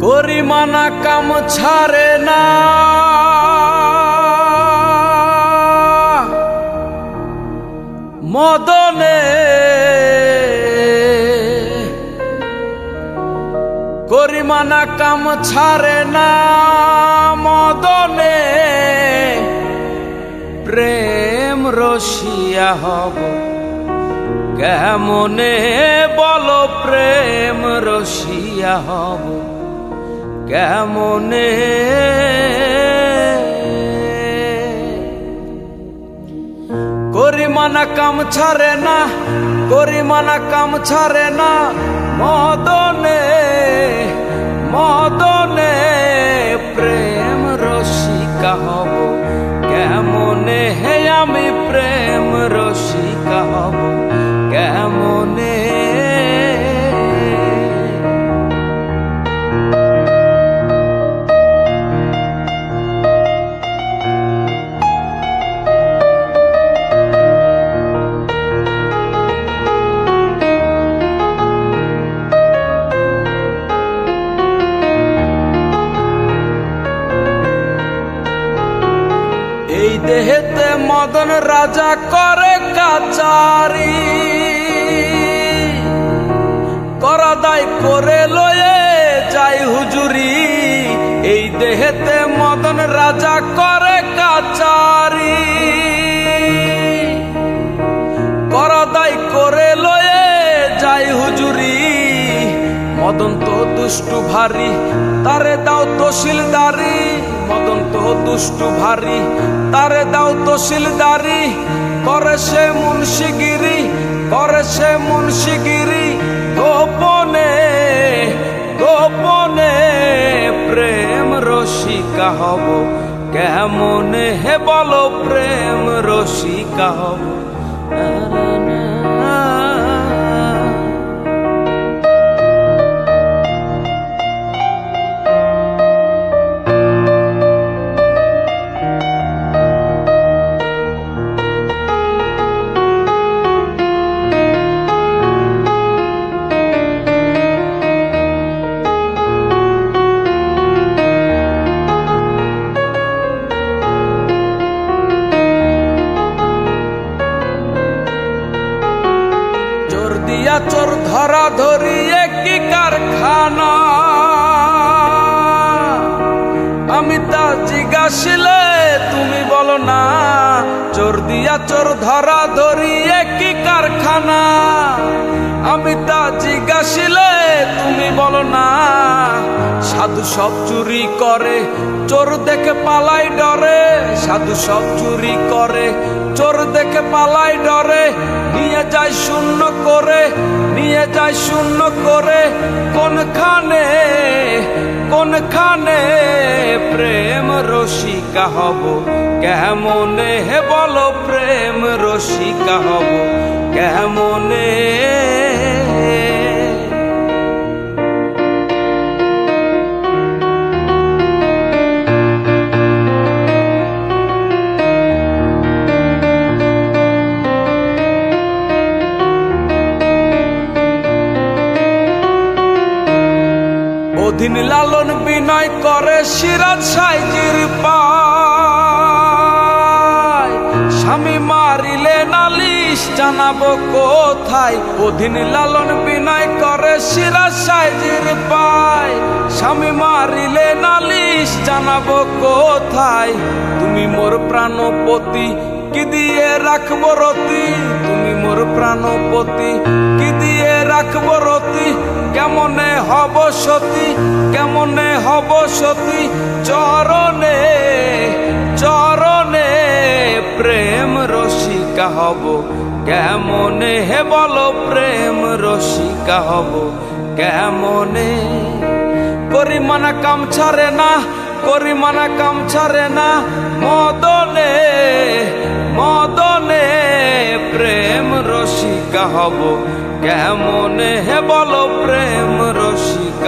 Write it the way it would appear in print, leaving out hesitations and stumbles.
করিমানা কাম ছাড়ে না, মদনে করিমানা কাম ছাড়ে না, মদনে প্রেম রসিয়া হব কেমনে, বলো প্রেম রসিয়া হব কেমনে। করিমানা কাম ছাড়ে না, করিমানা কাম ছাড়ে না, মদনে মদনে প্রেম রসিকা হব কেমনে, হে আমি প্রেম রসিকা হব কেমনে। এই দেহেতে মদন রাজা করে কাচারি, করা দায় করে লয়ে যাই হুজুরি। এই দেহেতে মদন রাজা করে কাচারি, করা দায় করে লয়ে যাই হুজুরি। মদন তো দুষ্টু ভারী, তারে দাও তহসিলদারি। মদন তো দুষ্টু ভারী, তারে দাও তহসিলদারি। করে সে মুন্সিগিরি, করে সে মুন্সিগিরি। গোপনে গোপনে প্রেম রসিকা হব কেমনে, হে বলো প্রেম রসিকা হব। চোর ধরা ধরি একই কারখানা, আমি তা জিজ্ঞাসিলে তুমি বলো না। চোর দিয়া চোর ধরা ধরি একই কারখানা, আমি তা জিজ্ঞাসিলে তুমি বলো না। সাধু সব চুরি করে, চোর দেখে পালাই ডরে। সাধু সব চুরি করে, চোর দেখে পালাই ডরে। নিয়ে যায় শূন্য করে, নিয়ে যায় শূন্য করে। কোনখানে কোনখানে প্রেম রসিকা হব কেমনে, হে বলো প্রেম রসিকা হব কেমনে। অধীন লালন বিনয় করে সিরাজ সাইজির পায়। স্বামী মারিলে নালিশ জানাবো কোথায়। অধীন লালন বিনয় করে সিরাজ সাইজির পায়। স্বামী মারিলে নালিশ জানাবো কোথায়। তুমি মোর প্রাণপতি, কি দিয়ে রাখবো রতি। তুমি মোর প্রাণপতি, কি দিয়ে রাখবো রতি। কেমনে হব সতী, কেমনে হব সতী। চরণে চরণে প্রেম রসিকা হব কেমনে, হে বলো প্রেম রসিকা হব কেমনে। করিমানা কাম ছাড়ে না, করিমানা কাম ছাড়ে না, মদনে মদনে প্রেম রসিকা হব কেমনে, হে বলো প্রেম রসিকা।